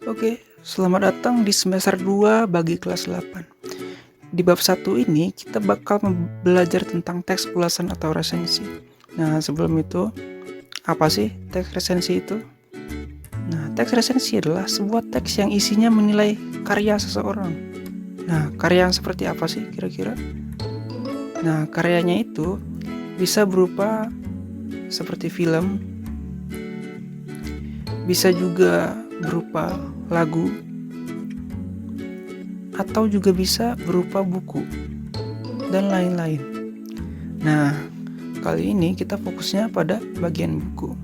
Oke, selamat datang di semester 2 bagi kelas 8. Di bab 1 ini kita bakal belajar tentang teks ulasan atau resensi. Nah, sebelum itu, apa sih teks resensi itu? Nah, teks resensi adalah sebuah teks yang isinya menilai karya seseorang. Nah, karya yang seperti apa sih kira-kira? Nah, karyanya itu bisa berupa seperti film, bisa juga berupa lagu, atau juga bisa berupa buku, dan lain-lain. Nah, kali ini kita fokusnya pada bagian buku.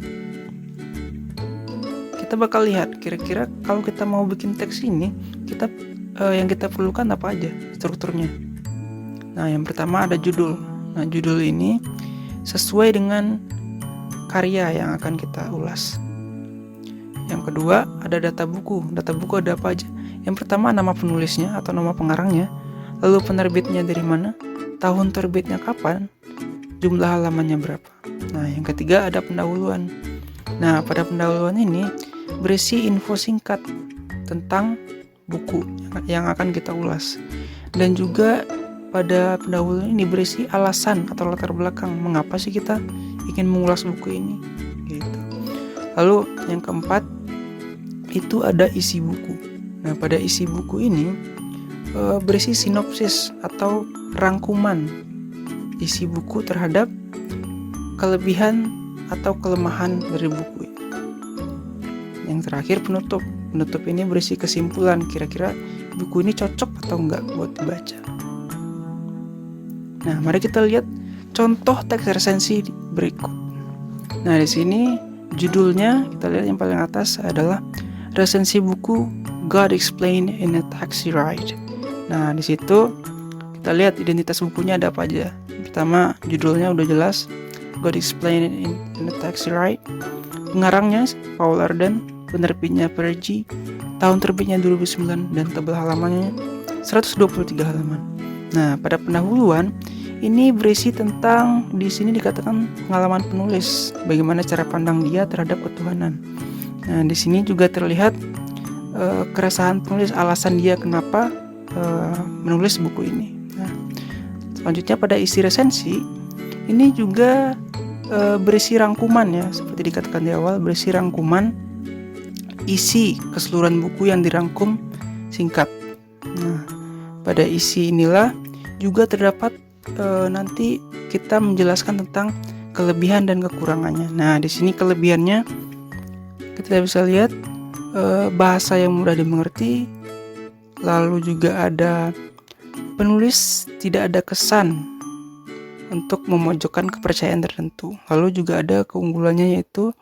Kita bakal lihat kira-kira kalau kita mau bikin teks ini, yang kita perlukan apa aja strukturnya. Nah, yang pertama ada judul. Nah, judul ini sesuai dengan karya yang akan kita ulas. Yang kedua ada data buku. Data buku ada apa aja? Yang pertama nama penulisnya atau nama pengarangnya, lalu penerbitnya dari mana, tahun terbitnya kapan, jumlah halamannya berapa. Nah, yang ketiga ada pendahuluan. Nah, pada pendahuluan ini berisi info singkat tentang buku yang akan kita ulas. Dan juga pada pendahuluan ini berisi alasan atau latar belakang mengapa sih kita ingin mengulas buku ini gitu. Lalu yang keempat itu ada isi buku. Nah, pada isi buku ini berisi sinopsis atau rangkuman isi buku terhadap kelebihan atau kelemahan dari buku. Yang terakhir penutup. Penutup ini berisi kesimpulan kira-kira buku ini cocok atau enggak buat dibaca. Nah, mari kita lihat contoh teks resensi berikut. Nah, di sini judulnya kita lihat yang paling atas adalah resensi buku God Explained in a Taxi Ride. Nah, di situ kita lihat identitas bukunya ada apa aja. Pertama, judulnya udah jelas, God Explained in a Taxi Ride. Pengarangnya Paul Arden, penerbitnya Perigi, tahun terbitnya 2009 dan tebal halamannya 123 halaman. Nah, pada pendahuluan ini berisi tentang, di sini dikatakan pengalaman penulis, bagaimana cara pandang dia terhadap ketuhanan. Nah, di sini juga terlihat keresahan penulis, alasan dia kenapa menulis buku ini. Nah, selanjutnya pada isi resensi ini juga berisi rangkuman ya, seperti dikatakan di awal, berisi rangkuman isi keseluruhan buku yang dirangkum singkat. Nah, pada isi inilah juga terdapat nanti kita menjelaskan tentang kelebihan dan kekurangannya. Nah, di sini kelebihannya kita bisa lihat bahasa yang mudah dimengerti, lalu juga ada penulis tidak ada kesan untuk memojokkan kepercayaan tertentu. Lalu juga ada keunggulannya yaitu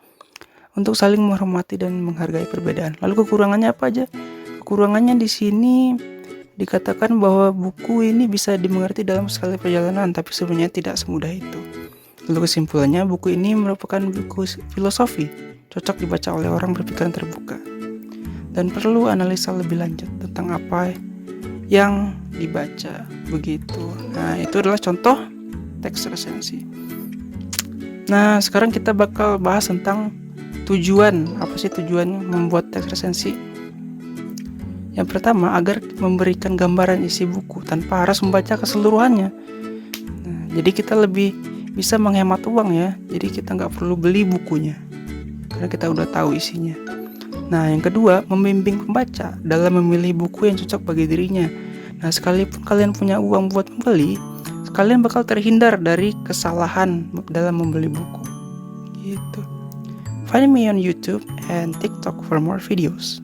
untuk saling menghormati dan menghargai perbedaan. Lalu kekurangannya apa aja? Kekurangannya di sini dikatakan bahwa buku ini bisa dimengerti dalam sekali perjalanan, tapi sebenarnya tidak semudah itu. Lalu kesimpulannya, buku ini merupakan buku filosofi, cocok dibaca oleh orang berpikiran terbuka, dan perlu analisa lebih lanjut tentang apa yang dibaca. Begitu. Nah, itu adalah contoh teks resensi. Nah, sekarang kita bakal bahas tentang tujuan. Apa sih tujuan membuat teks resensi? Yang pertama, agar memberikan gambaran isi buku tanpa harus membaca keseluruhannya. Nah, jadi kita lebih bisa menghemat uang ya. Jadi kita nggak perlu beli bukunya karena kita udah tahu isinya. Nah, yang kedua, membimbing pembaca dalam memilih buku yang cocok bagi dirinya. Nah, sekalipun kalian punya uang buat membeli, kalian bakal terhindar dari kesalahan dalam membeli buku. Gitu. Find me on YouTube and TikTok for more videos.